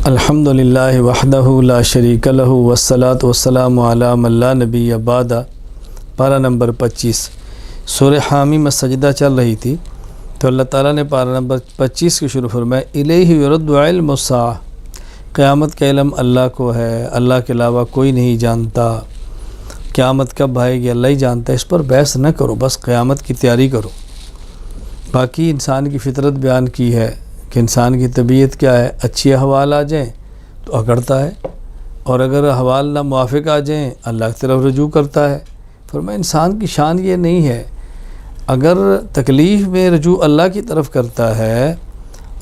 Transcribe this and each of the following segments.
الحمدللہ وحدہ لا شریک لہ والصلاۃ والسلام علی من لا نبی بعد۔ پارہ نمبر 25 سورہ حامی میں سجدہ چل رہی تھی تو اللہ تعالیٰ نے پارہ نمبر 25 کی شروع فرمایا الیہ یرد علم الساعہ، قیامت کا علم اللہ کو ہے، اللہ کے علاوہ کوئی نہیں جانتا۔ قیامت کب آئے گی اللہ ہی جانتا ہے، اس پر بحث نہ کرو، بس قیامت کی تیاری کرو۔ باقی انسان کی فطرت بیان کی ہے کہ انسان کی طبیعت کیا ہے، اچھی احوال آ جائیں تو اکڑتا ہے، اور اگر احوال نہ موافق آ جائیں اللہ کی طرف رجوع کرتا ہے۔ فرمایا انسان کی شان یہ نہیں ہے، اگر تکلیف میں رجوع اللہ کی طرف کرتا ہے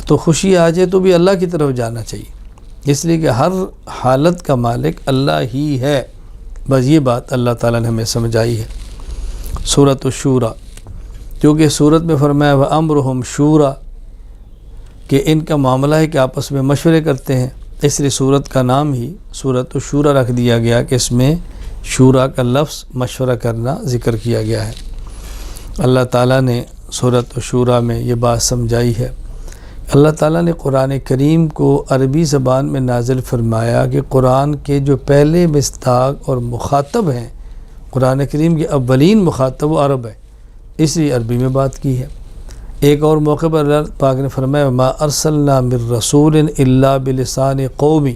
تو خوشی آ جائے تو بھی اللہ کی طرف جانا چاہیے، اس لیے کہ ہر حالت کا مالک اللہ ہی ہے۔ بس یہ بات اللہ تعالیٰ نے ہمیں سمجھائی ہے۔ سورۃ الشورى، کیونکہ سورت میں فرمایا وَأَمْرُهُمْ شُورَى کہ ان کا معاملہ ہے کہ آپس میں مشورے کرتے ہیں، اس لیے سورت کا نام ہی سورۃ الشورى رکھ دیا گیا کہ اس میں شورا کا لفظ مشورہ کرنا ذکر کیا گیا ہے۔ اللہ تعالیٰ نے سورۃ الشورى میں یہ بات سمجھائی ہے۔ اللہ تعالیٰ نے قرآن کریم کو عربی زبان میں نازل فرمایا کہ قرآن کے جو پہلے مصداق اور مخاطب ہیں، قرآن کریم کے اولین مخاطب و عرب ہے، اس لیے عربی میں بات کی ہے۔ ایک اور موقع پر اللہ پاک نے فرمایا ما ارسلنا من رسول الا بلسان قومی،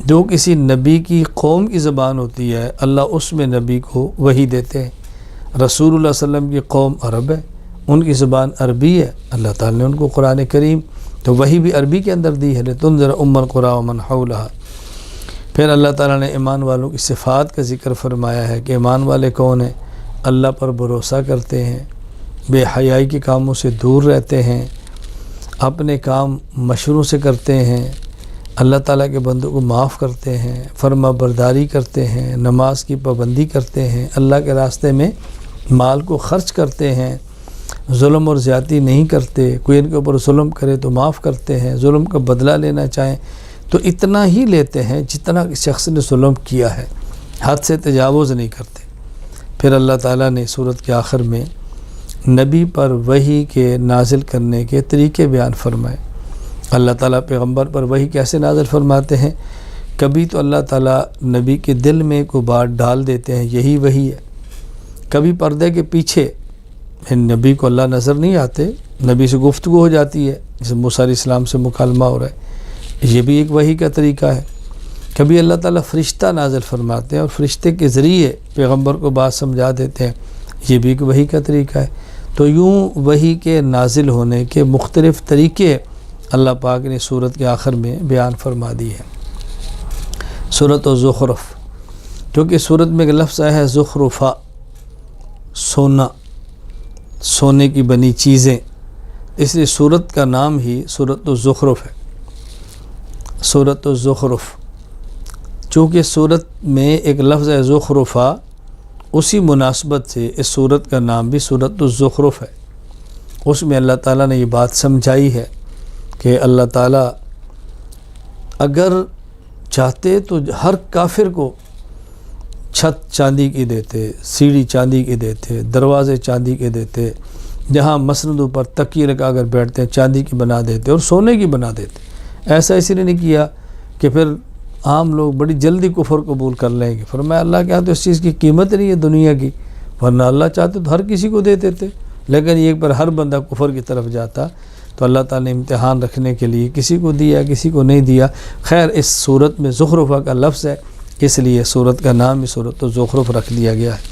جو کسی نبی کی قوم کی زبان ہوتی ہے اللہ اس میں نبی کو وحی دیتے ہیں۔ رسول اللہ صلی اللہ علیہ وسلم کی قوم عرب ہے، ان کی زبان عربی ہے، اللہ تعالیٰ نے ان کو قرآن کریم تو وحی بھی عربی کے اندر دی ہے لتنذر ام القری ومن حولها۔ پھر اللہ تعالیٰ نے ایمان والوں کی صفات کا ذکر فرمایا ہے کہ ایمان والے کون ہیں؟ اللہ پر بھروسہ کرتے ہیں، بے حیائی کے کاموں سے دور رہتے ہیں، اپنے کام مشروع سے کرتے ہیں، اللہ تعالیٰ کے بندوں کو معاف کرتے ہیں، فرما برداری کرتے ہیں، نماز کی پابندی کرتے ہیں، اللہ کے راستے میں مال کو خرچ کرتے ہیں، ظلم اور زیادتی نہیں کرتے، کوئی ان کے اوپر ظلم کرے تو معاف کرتے ہیں، ظلم کا بدلہ لینا چاہیں تو اتنا ہی لیتے ہیں جتنا شخص نے ظلم کیا ہے، حد سے تجاوز نہیں کرتے۔ پھر اللہ تعالیٰ نے سورت کے آخر میں نبی پر وحی کے نازل کرنے کے طریقے بیان فرمائے۔ اللہ تعالیٰ پیغمبر پر وحی کیسے نازل فرماتے ہیں؟ کبھی تو اللہ تعالیٰ نبی کے دل میں کوئی بات ڈال دیتے ہیں، یہی وحی ہے۔ کبھی پردے کے پیچھے نبی کو اللہ نظر نہیں آتے، نبی سے گفتگو ہو جاتی ہے، جیسے موسیٰ علیہ السلام سے مکالمہ ہو رہا ہے، یہ بھی ایک وحی کا طریقہ ہے۔ کبھی اللہ تعالیٰ فرشتہ نازل فرماتے ہیں اور فرشتے کے ذریعے پیغمبر کو بات سمجھا دیتے ہیں، یہ بھی ایک وحی کا طریقہ ہے۔ تو یوں وحی کے نازل ہونے کے مختلف طریقے اللہ پاک نے سورت کے آخر میں بیان فرما دی ہے۔ سورۃ الزخرف، کیونکہ سورت میں ایک لفظ آیا ہے زخرفہ، سونا، سونے کی بنی چیزیں، اس لیے سورت کا نام ہی سورۃ الزخرف ہے۔ سورۃ الزخرف، چونکہ سورت میں ایک لفظ ہے زخرفہ، اسی مناسبت سے اس سورت کا نام بھی سورۃ الزخرف ہے۔ اس میں اللہ تعالیٰ نے یہ بات سمجھائی ہے کہ اللہ تعالیٰ اگر چاہتے تو ہر کافر کو چھت چاندی کی دیتے، سیڑھی چاندی کی دیتے، دروازے چاندی کے دیتے، جہاں مسندوں پر تکیے لگا کر بیٹھتے ہیں چاندی کی بنا دیتے اور سونے کی بنا دیتے۔ ایسا اس لیے نہیں کیا کہ پھر عام لوگ بڑی جلدی کفر قبول کر لیں گے۔ فرمایا اللہ کے ہاں تو اس چیز کی قیمت نہیں ہے دنیا کی، ورنہ اللہ چاہتے تو ہر کسی کو دے دیتے، لیکن ایک بار ہر بندہ کفر کی طرف جاتا تو اللہ تعالیٰ نے امتحان رکھنے کے لیے کسی کو دیا کسی کو نہیں دیا۔ خیر اس صورت میں زخرفہ کا لفظ ہے، اس لیے صورت کا نام بھی سورۃ الزخرف رکھ دیا گیا ہے۔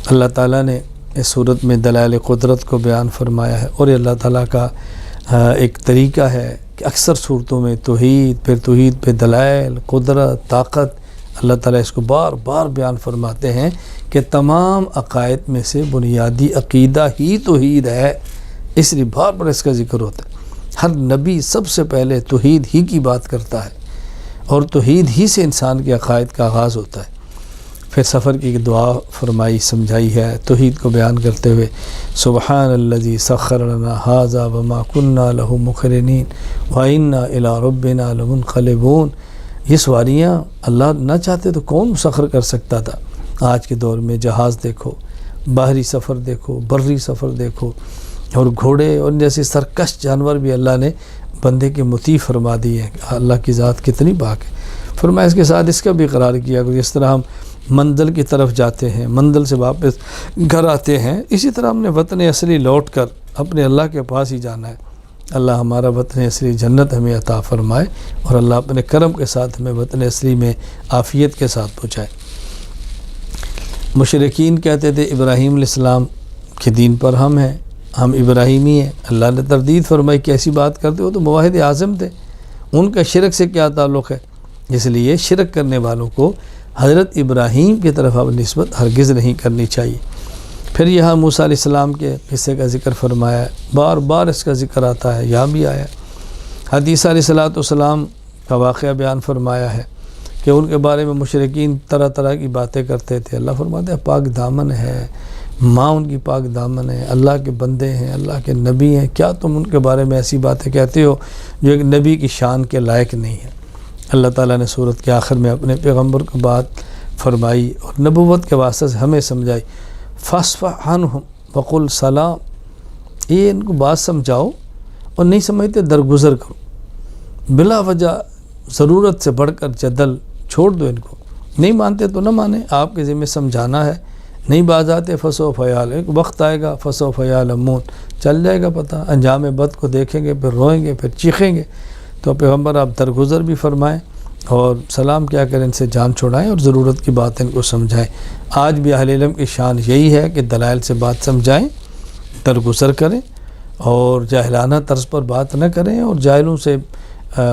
اللہ تعالیٰ نے اس صورت میں دلائل قدرت کو بیان فرمایا ہے، اور یہ اللہ تعالیٰ کا ایک طریقہ ہے کہ اکثر صورتوں میں توحید، پھر توحید پہ دلائل قدرت طاقت، اللہ تعالیٰ اس کو بار بار بیان فرماتے ہیں کہ تمام عقائد میں سے بنیادی عقیدہ ہی توحید ہے، اس لیے بار بار اس کا ذکر ہوتا ہے۔ ہر نبی سب سے پہلے توحید ہی کی بات کرتا ہے، اور توحید ہی سے انسان کے عقائد کا آغاز ہوتا ہے۔ پھر سفر کی دعا فرمائی سمجھائی ہے توحید کو بیان کرتے ہوئے، سبحان الذی سخر لنا ھذا وما كنا له مقرنین وإنا إلی ربنا لمنقلبون۔ یہ سواریاں اللہ نہ چاہتے تو کون مسخر کر سکتا تھا؟ آج کے دور میں جہاز دیکھو، باہری سفر دیکھو، بری سفر دیکھو، اور گھوڑے اور جیسے سرکش جانور بھی اللہ نے بندے کے مطیع فرما دی ہے. اللہ کی ذات کتنی پاک ہے. فرمایا اس کے ساتھ اس کا بھی اقرار کیا کہ جس طرح ہم منزل کی طرف جاتے ہیں، منزل سے واپس گھر آتے ہیں، اسی طرح ہم نے وطن اصلی لوٹ کر اپنے اللہ کے پاس ہی جانا ہے. اللہ ہمارا وطن اصلی جنت ہمیں عطا فرمائے اور اللہ اپنے کرم کے ساتھ ہمیں وطن اصلی میں عافیت کے ساتھ پہنچائے. مشرکین کہتے تھے ابراہیم علیہ السلام کے دین پر ہم ہیں، ہم ابراہیمی ہیں. اللہ نے تردید فرمائی کہ ایسی بات کرتے ہو تو موحد اعظم تھے، ان کا شرک سے کیا تعلق ہے؟ اس لیے شرک کرنے والوں کو حضرت ابراہیم کی طرف اب نسبت ہرگز نہیں کرنی چاہیے. پھر یہاں موسیٰ علیہ السلام کے قصے کا ذکر فرمایا ہے، بار بار اس کا ذکر آتا ہے، یہاں بھی آیا. حدیث علیہ السلام کا واقعہ بیان فرمایا ہے کہ ان کے بارے میں مشرکین طرح طرح کی باتیں کرتے تھے. اللہ فرماتے ہیں پاک دامن ہے، ماں ان کی پاک دامن ہے، اللہ کے بندے ہیں، اللہ کے نبی ہیں، کیا تم ان کے بارے میں ایسی باتیں کہتے ہو جو ایک نبی کی شان کے لائق نہیں ہے؟ اللہ تعالیٰ نے سورت کے آخر میں اپنے پیغمبر کو بات فرمائی اور نبوت کے واسطے سے ہمیں سمجھائی. فاصفح عنہم وقل سلام، یہ ان کو بات سمجھاؤ اور نہیں سمجھتے درگزر کرو. بلا وجہ ضرورت سے بڑھ کر جدل چھوڑ دو. ان کو نہیں مانتے تو نہ مانیں، آپ کے ذمہ سمجھانا ہے. نہیں باز آتے فسوف یعلمون، ایک وقت آئے گا فسوف یعلمون، چل جائے گا پتہ. انجام بد کو دیکھیں گے، پھر روئیں گے، پھر چیخیں گے. تو پیغمبر آپ درگزر بھی فرمائیں اور سلام کیا کریں، ان سے جان چھوڑائیں اور ضرورت کی بات ان کو سمجھائیں. آج بھی اہل علم کی شان یہی ہے کہ دلائل سے بات سمجھائیں، درگزر کریں اور جاہلانہ طرز پر بات نہ کریں اور جاہلوں سے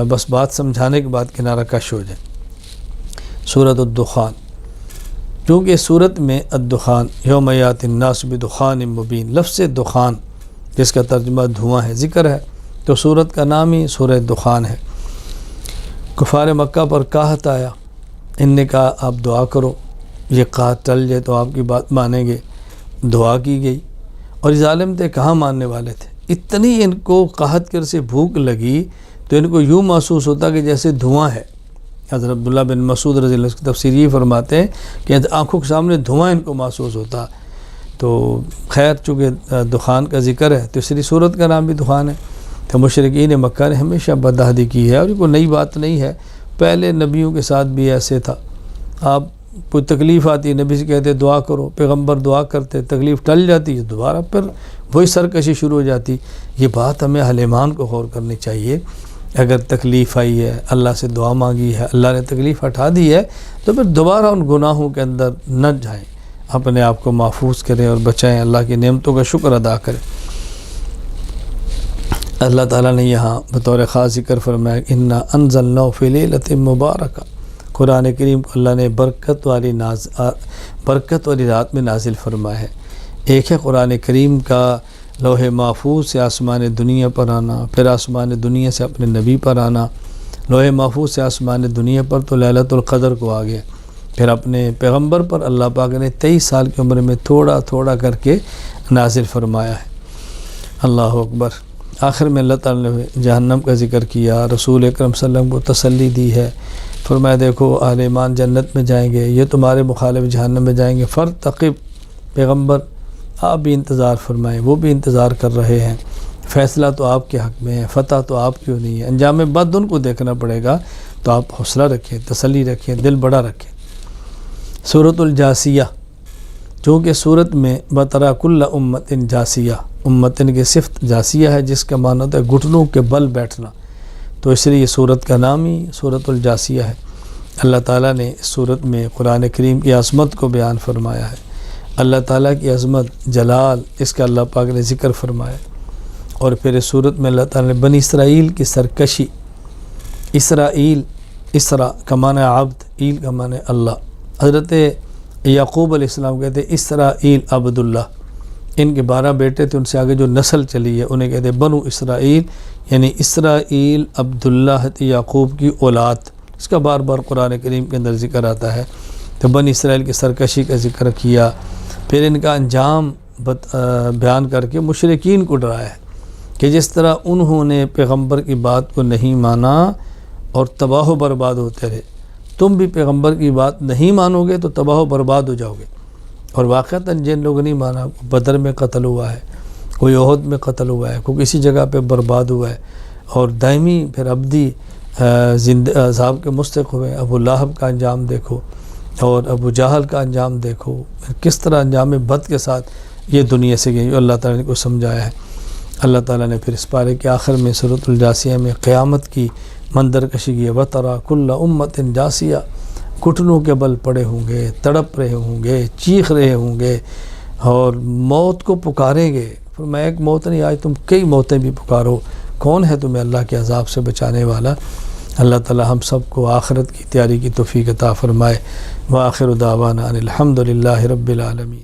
بس بات سمجھانے کے بعد کنارہ کش ہو جائیں. سورۃ الدخان، چونکہ سورت میں الدخان یوم یأتی الناس بدخان مبین، لفظ دخان جس کا ترجمہ دھواں ہے ذکر ہے، تو سورت کا نام ہی سورہ دخان ہے. کفار مکہ پر قحط آیا، ان نے کہا آپ دعا کرو، یہ قحط ٹل جائے تو آپ کی بات مانیں گے. دعا کی گئی اور ظالم تھے، کہاں ماننے والے تھے. اتنی ان کو قحط کر سے بھوک لگی تو ان کو یوں محسوس ہوتا کہ جیسے دھواں ہے. حضرت عبداللہ بن مسعود رضی اللہ عنہ کی تفسیر یہ فرماتے ہیں کہ آنکھوں کے سامنے دھواں ان کو محسوس ہوتا. تو خیر چونکہ دخان کا ذکر ہے تو اس لیے سورت کا نام بھی دخان ہے. تو مشرکین مکہ نے ہمیشہ بدعہدی کی ہے اور یہ کوئی نئی بات نہیں ہے، پہلے نبیوں کے ساتھ بھی ایسے تھا. آپ کوئی تکلیف آتی نبی سے کہتے دعا کرو، پیغمبر دعا کرتے، تکلیف ٹل جاتی ہے، دوبارہ پھر وہی سرکشی شروع ہو جاتی. یہ بات ہمیں اہل ایمان کو غور کرنی چاہیے. اگر تکلیف آئی ہے، اللہ سے دعا مانگی ہے، اللہ نے تکلیف ہٹا دی ہے، تو پھر دوبارہ ان گناہوں کے اندر نہ جائیں، اپنے آپ کو محفوظ کریں اور بچائیں، اللہ کی نعمتوں کا شکر ادا کریں. اللہ تعالیٰ نے یہاں بطور خاص ذکر فرمایا انا انزلناہ فی لیلۃ مبارکہ، قرآن کریم کو اللہ نے برکت والی رات میں نازل فرمایا ہے. ایک ہے قرآن کریم کا لوح محفوظ سے آسمان دنیا پر آنا، پھر آسمان دنیا سے اپنے نبی پر آنا. لوح محفوظ سے آسمان دنیا پر تو لیلۃ القدر کو آ گیا، پھر اپنے پیغمبر پر اللہ پاک نے 23 سال کی عمر میں تھوڑا تھوڑا کر کے نازل فرمایا ہے. اللہ اکبر. آخر میں اللہ تعالیٰ نے جہنم کا ذکر کیا، رسول اکرم صلی اللہ علیہ وسلم کو تسلی دی ہے. فرمایا دیکھو اہل ایمان جنت میں جائیں گے، یہ تمہارے مخالف جہنم میں جائیں گے. فرتقب، پیغمبر آپ بھی انتظار فرمائیں، وہ بھی انتظار کر رہے ہیں. فیصلہ تو آپ کے حق میں ہے، فتح تو آپ کیوں نہیں ہے. انجام بد ان کو دیکھنا پڑے گا، تو آپ حوصلہ رکھیں، تسلی رکھیں، دل بڑا رکھیں. سورۃ الجاسیہ، چونکہ سورت میں بطرا کل امت جاسیہ، امتن کی صفت جاسیہ ہے جس کا معنی ہوتا ہے گھٹنوں کے بل بیٹھنا، تو اس لیے یہ سورت کا نام ہی سورۃ الجاسیہ ہے. اللہ تعالیٰ نے اس سورت میں قرآن کریم کی عظمت کو بیان فرمایا ہے. اللہ تعالیٰ کی عظمت، جلال، اس کا اللہ پاک نے ذکر فرمایا. اور پھر اس سورت میں اللہ تعالیٰ نے بنی اسرائیل کی سرکشی، اسرائیل، اسرا کا معنی عبد، ایل کا معنی اللہ. حضرت یعقوب علیہ السلام کہتے ہیں اسرائیل عبداللہ، ان کے 12 بیٹے تھے، ان سے آگے جو نسل چلی ہے انہیں کہتے ہیں بنو اسرائیل، یعنی اسرائیل عبداللہ یعقوب کی اولاد. اس کا بار بار قرآن کریم کے اندر ذکر آتا ہے. تو بنی اسرائیل کی سرکشی کا ذکر کیا، پھر ان کا انجام بیان کر کے مشرکین کو ڈرایا ہے کہ جس طرح انہوں نے پیغمبر کی بات کو نہیں مانا اور تباہ و برباد ہوتے رہے، تم بھی پیغمبر کی بات نہیں مانو گے تو تباہ و برباد ہو جاؤ گے. اور واقعتاً جن لوگوں نہیں مانا، بدر میں قتل ہوا ہے، کوئی احد میں قتل ہوا ہے، کوئی کسی جگہ پہ برباد ہوا ہے. اور دائمی پھر ابدی عذاب کے مستحق ہوئے۔ ابو لہب کا انجام دیکھو اور ابو جہل کا انجام دیکھو، کس طرح انجام بد کے ساتھ یہ دنیا سے گئی، اللہ تعالیٰ نے کو سمجھایا ہے۔ اللہ تعالیٰ نے پھر اس پارے کے آخر میں سورۃ الجاسیہ میں قیامت کی منظر کشی کی ہے، وَتَرَى كُلَّ أُمَّةٍ جاسیہ، گھٹنوں کے بل پڑے ہوں گے، تڑپ رہے ہوں گے، چیخ رہے ہوں گے اور موت کو پکاریں گے۔ فرمایا ایک موت نہیں، آج تم کئی موتیں بھی پکارو، کون ہے تمہیں اللہ کے عذاب سے بچانے والا؟ اللہ تعالی ہم سب کو آخرت کی تیاری کی توفیق عطا فرمائے۔ وآخر دعوانا ان الحمد للہ رب العالمین۔